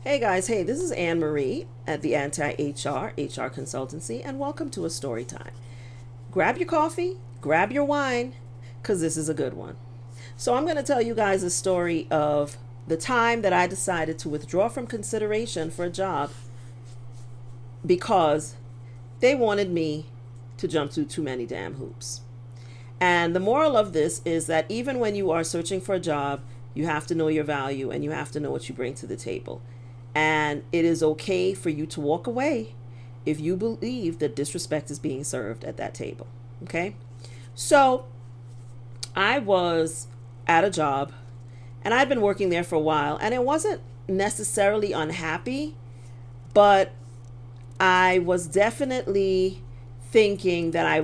Hey guys, hey, this is Anne Marie at the AntiHR HR Consultancy, and welcome to a story time. Grab your coffee, grab your wine, because this is a good one. So, I'm going to tell you guys a story of the time that I decided to withdraw from consideration for a job because they wanted me to jump through too many damn hoops. And the moral of this is that even when you are searching for a job, you have to know your value and you have to know what you bring to the table. And it is okay for you to walk away if you believe that disrespect is being served at that table. Okay? So I was at a job and I'd been working there for a while, and it wasn't necessarily unhappy, but I was definitely thinking that I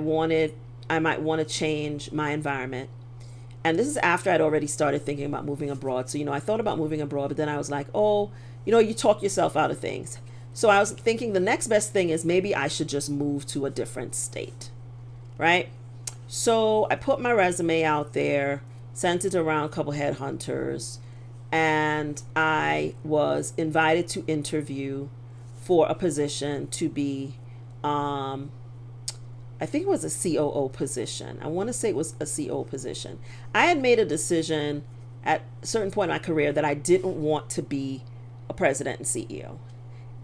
might want to change my environment. And this is after I'd already started thinking about moving abroad. So, I thought about moving abroad, but then I was like, oh, you talk yourself out of things. So I was thinking the next best thing is maybe I should just move to a different state, right? So I put my resume out there, sent it around a couple headhunters, and I was invited to interview for a position to be I think it was a COO position. I want to say it was a COO position. I had made a decision at a certain point in my career that I didn't want to be a president and CEO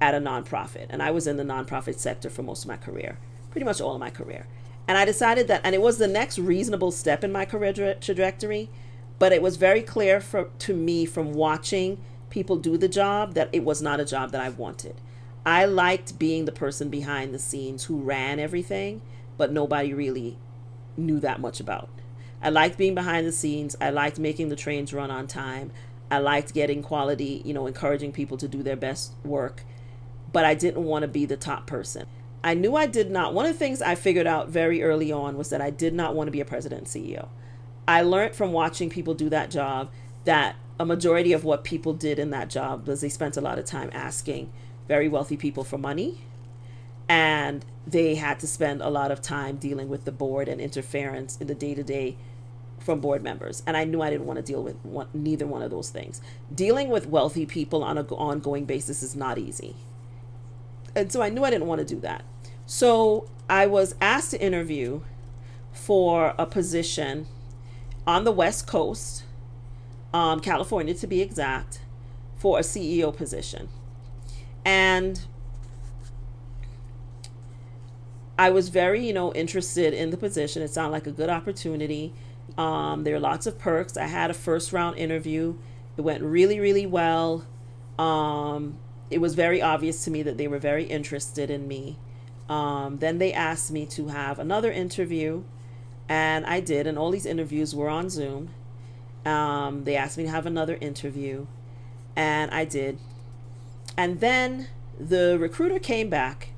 at a nonprofit. And I was in the nonprofit sector for most of my career, pretty much all of my career. And I decided that, and it was the next reasonable step in my career trajectory, but it was very clear to me from watching people do the job that it was not a job that I wanted. I liked being the person behind the scenes who ran everything, but nobody really knew that much about. I liked being behind the scenes. I liked making the trains run on time. I liked getting quality, encouraging people to do their best work, but I didn't want to be the top person. I knew I did not. One of the things I figured out very early on was that I did not want to be a president and CEO. I learned from watching people do that job that a majority of what people did in that job was they spent a lot of time asking very wealthy people for money, and they had to spend a lot of time dealing with the board and interference in the day-to-day from board members. And I knew I didn't want to deal with neither one of those things. Dealing with wealthy people on an ongoing basis is not easy. And so I knew I didn't want to do that. So I was asked to interview for a position on the West Coast, California to be exact, for a CEO position. And I was very, interested in the position. It sounded like a good opportunity. There were lots of perks. I had a first round interview. It went really, really well. It was very obvious to me that they were very interested in me. Then they asked me to have another interview, and I did. And all these interviews were on Zoom. They asked me to have another interview, and I did. And then the recruiter came back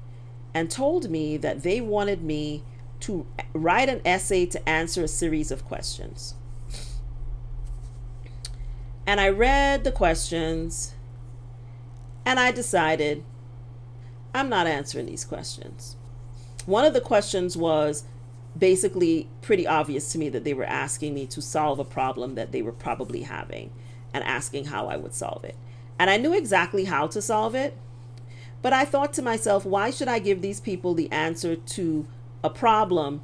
and told me that they wanted me to write an essay to answer a series of questions. And I read the questions and I decided I'm not answering these questions. One of the questions was basically pretty obvious to me that they were asking me to solve a problem that they were probably having and asking how I would solve it. And I knew exactly how to solve it, but I thought to myself, why should I give these people the answer to a problem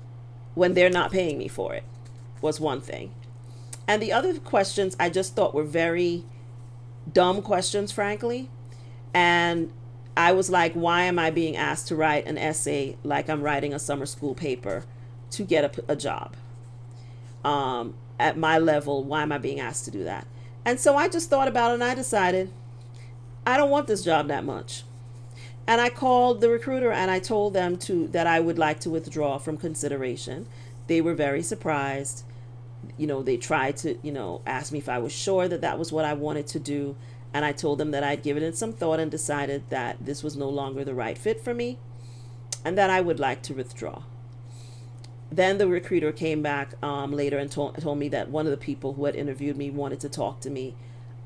when they're not paying me for it? Was one thing. And the other questions I just thought were very dumb questions, frankly. And I was like, why am I being asked to write an essay like I'm writing a summer school paper to get a job? At my level, why am I being asked to do that? And so I just thought about it and I decided I don't want this job that much. And I called the recruiter and I told them that I would like to withdraw from consideration. They were very surprised. They tried to, ask me if I was sure that that was what I wanted to do. And I told them that I'd given it some thought and decided that this was no longer the right fit for me and that I would like to withdraw. Then the recruiter came back later and told me that one of the people who had interviewed me wanted to talk to me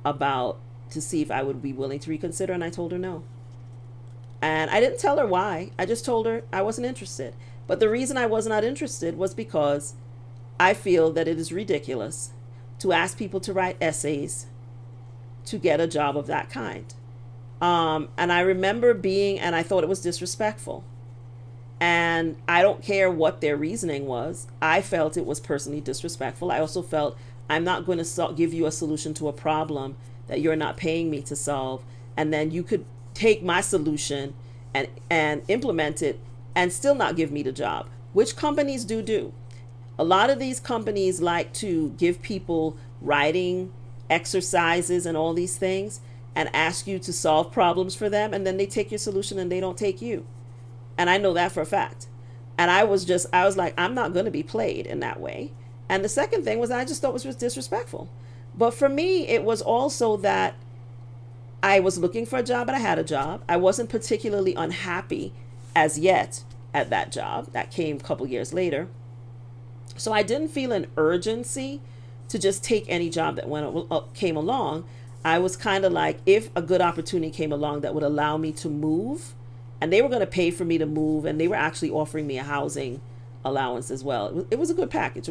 to see if I would be willing to reconsider. And I told her no. And I didn't tell her why. I just told her I wasn't interested. But the reason I was not interested was because I feel that it is ridiculous to ask people to write essays to get a job of that kind. And I remember and I thought it was disrespectful. And I don't care what their reasoning was. I felt it was personally disrespectful. I also felt I'm not going to give you a solution to a problem that you're not paying me to solve. And then you could take my solution and implement it and still not give me the job, which companies do. A lot of these companies like to give people writing exercises and all these things and ask you to solve problems for them. And then they take your solution and they don't take you. And I know that for a fact. And I was like, I'm not going to be played in that way. And the second thing was I just thought it was disrespectful. But for me, it was also that I was looking for a job and I had a job. I wasn't particularly unhappy as yet at that job. That came a couple years later. So I didn't feel an urgency to just take any job that came along. I was kind of like, if a good opportunity came along that would allow me to move, and they were going to pay for me to move, and they were actually offering me a housing allowance as well. It was a good package.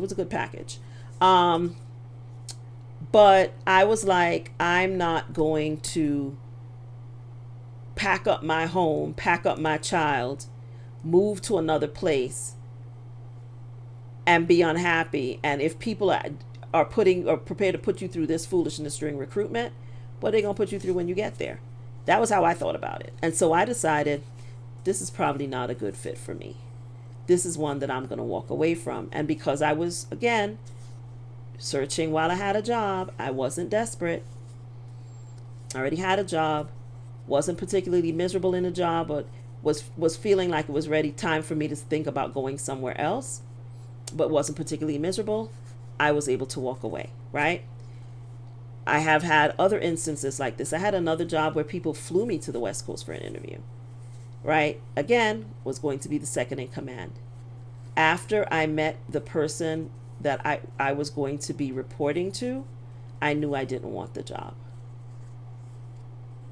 But I was like, I'm not going to pack up my home, pack up my child, move to another place, and be unhappy. And if people are prepared to put you through this foolishness during recruitment, what are they going to put you through when you get there? That was how I thought about it. And so I decided this is probably not a good fit for me. This is one that I'm going to walk away from. And because I was, again, searching while I had a job, I wasn't desperate. I already had a job, wasn't particularly miserable in a job, but was feeling like it was time for me to think about going somewhere else, but wasn't particularly miserable. I was able to walk away, right? I have had other instances like this. I had another job where people flew me to the West Coast for an interview, right? Again, was going to be the second in command. After I met the person that I was going to be reporting to, I knew I didn't want the job.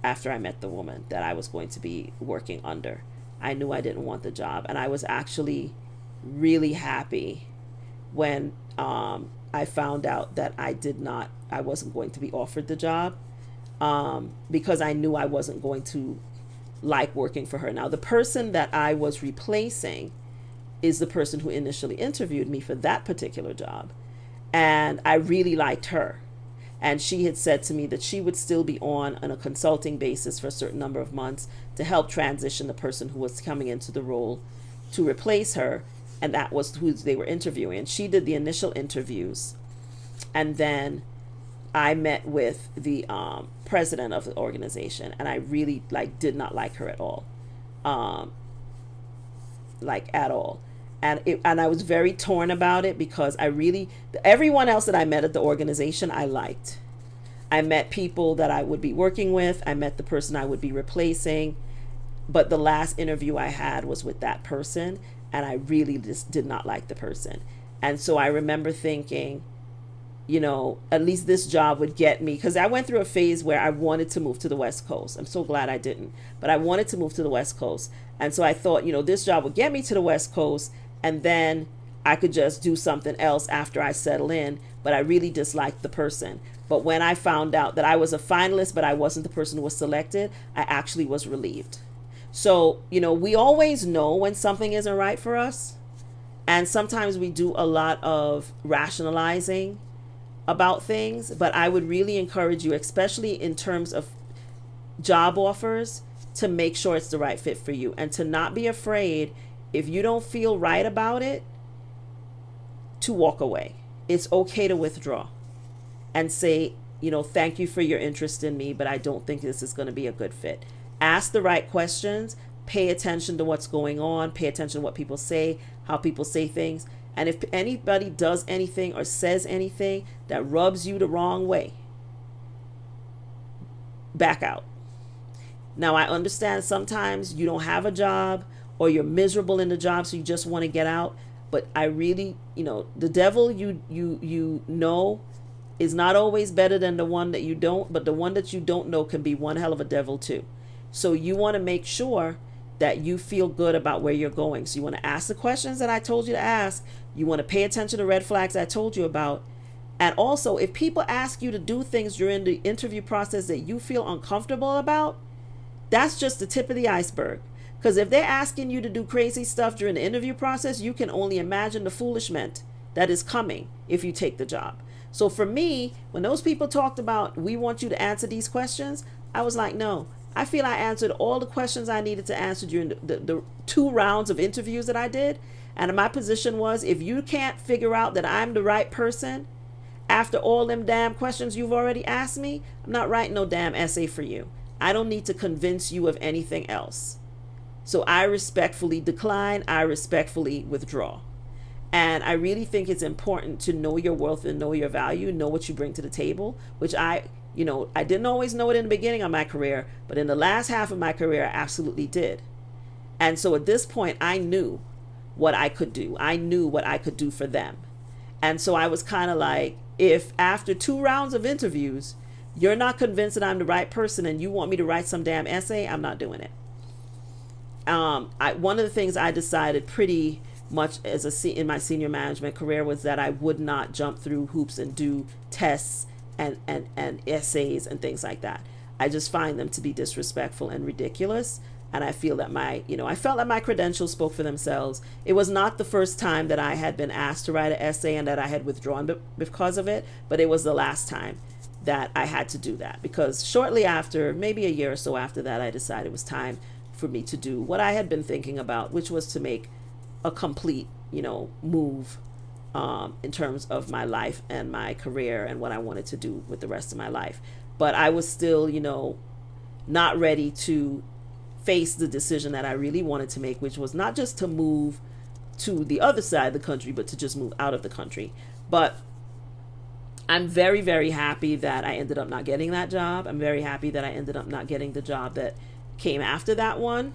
After I met the woman that I was going to be working under, I knew I didn't want the job. And I was actually really happy when I found out that I wasn't going to be offered the job, because I knew I wasn't going to like working for her. Now, the person that I was replacing is the person who initially interviewed me for that particular job. And I really liked her. And she had said to me that she would still be on a consulting basis for a certain number of months to help transition the person who was coming into the role to replace her. And that was who they were interviewing. And she did the initial interviews. And then I met with the president of the organization. And I really did not like her at all. At all. And I was very torn about it because everyone else that I met at the organization, I liked. I met people that I would be working with. I met the person I would be replacing. But the last interview I had was with that person, and I really just did not like the person. And so I remember thinking, at least this job would get me, because I went through a phase where I wanted to move to the West Coast. I'm so glad I didn't, but I wanted to move to the West Coast. And so I thought, this job would get me to the West Coast, and then I could just do something else after I settle in. But I really disliked the person. But when I found out that I was a finalist, but I wasn't the person who was selected, I actually was relieved. So, we always know when something isn't right for us. And sometimes we do a lot of rationalizing about things. But I would really encourage you, especially in terms of job offers, to make sure it's the right fit for you. And to not be afraid, if you don't feel right about it, to walk away. It's okay to withdraw and say, thank you for your interest in me, but I don't think this is going to be a good fit. Ask the right questions. Pay attention to what's going on. Pay attention to what people say, how people say things. And if anybody does anything or says anything that rubs you the wrong way, back out. Now, I understand sometimes you don't have a job or you're miserable in the job, so you just want to get out. But I really, the devil you know is not always better than the one that you don't, but the one that you don't know can be one hell of a devil too. So you want to make sure that you feel good about where you're going. So you want to ask the questions that I told you to ask. You want to pay attention to red flags I told you about. And also, if people ask you to do things during the interview process that you feel uncomfortable about, That's just the tip of the iceberg. Because if they're asking you to do crazy stuff during the interview process, you can only imagine the foolishment that is coming if you take the job. So for me, when those people talked about, we want you to answer these questions, I was like, no, I feel I answered all the questions I needed to answer during the 2 rounds of interviews that I did. And my position was, if you can't figure out that I'm the right person after all them damn questions you've already asked me, I'm not writing no damn essay for you. I don't need to convince you of anything else. So I respectfully decline. I respectfully withdraw. And I really think it's important to know your worth and know your value, know what you bring to the table, which I didn't always know it in the beginning of my career, but in the last half of my career, I absolutely did. And so at this point, I knew what I could do. I knew what I could do for them. And so I was kind of like, if after 2 rounds of interviews, you're not convinced that I'm the right person and you want me to write some damn essay, I'm not doing it. One of the things I decided pretty much in my senior management career was that I would not jump through hoops and do tests and essays and things like that. I just find them to be disrespectful and ridiculous. And I feel that I felt that my credentials spoke for themselves. It was not the first time that I had been asked to write an essay and that I had withdrawn because of it, but it was the last time that I had to do that, because shortly after, maybe a year or so after that, I decided it was time for me to do what I had been thinking about, which was to make a complete, move in terms of my life and my career and what I wanted to do with the rest of my life. But I was still, not ready to face the decision that I really wanted to make, which was not just to move to the other side of the country, but to just move out of the country. But I'm very, very happy that I ended up not getting that job. I'm very happy that I ended up not getting the job that came after that one.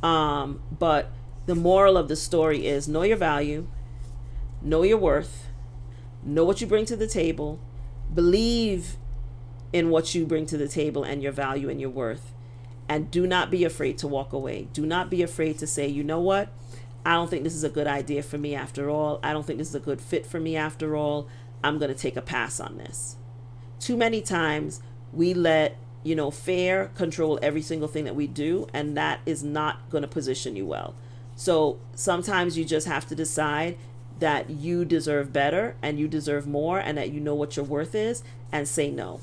But the moral of the story is, know your value, know your worth, know what you bring to the table, believe in what you bring to the table and your value and your worth, and do not be afraid to walk away. Do not be afraid to say, you know what? I don't think this is a good idea for me after all. I don't think this is a good fit for me after all. I'm going to take a pass on this. Too many times we let fear control every single thing that we do, and that is not going to position you well. So sometimes you just have to decide that you deserve better and you deserve more, and that you know what your worth is, and say no.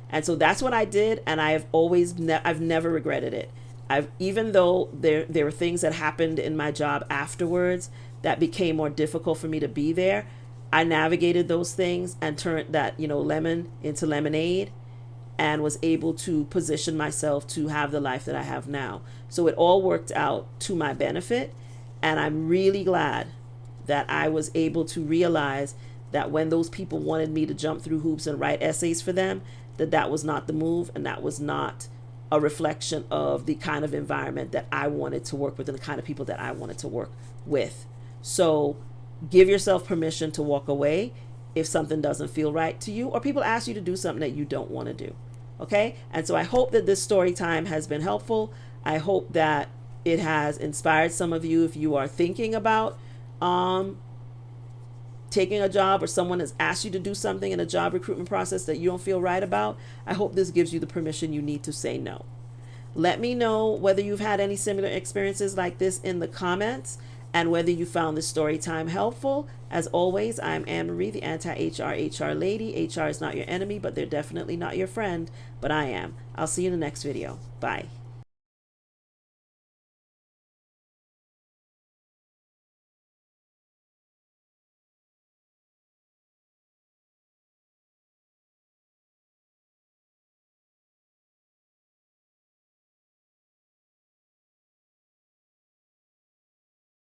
And so that's what I did, and I've never regretted it. Even though there were things that happened in my job afterwards that became more difficult for me to be there, I navigated those things and turned that lemon into lemonade, and was able to position myself to have the life that I have now. So it all worked out to my benefit, and I'm really glad that I was able to realize that when those people wanted me to jump through hoops and write essays for them, that was not the move, and that was not a reflection of the kind of environment that I wanted to work with and the kind of people that I wanted to work with. So give yourself permission to walk away if something doesn't feel right to you, or people ask you to do something that you don't want to do. Okay? And so I hope that this story time has been helpful. I hope that it has inspired some of you if you are thinking about taking a job, or someone has asked you to do something in a job recruitment process that you don't feel right about. I hope this gives you the permission you need to say no. Let me know whether you've had any similar experiences like this in the comments, and whether you found this story time helpful. As always, I'm Anne Marie, the anti-HR HR lady. HR is not your enemy, but they're definitely not your friend, but I am. I'll see you in the next video. Bye.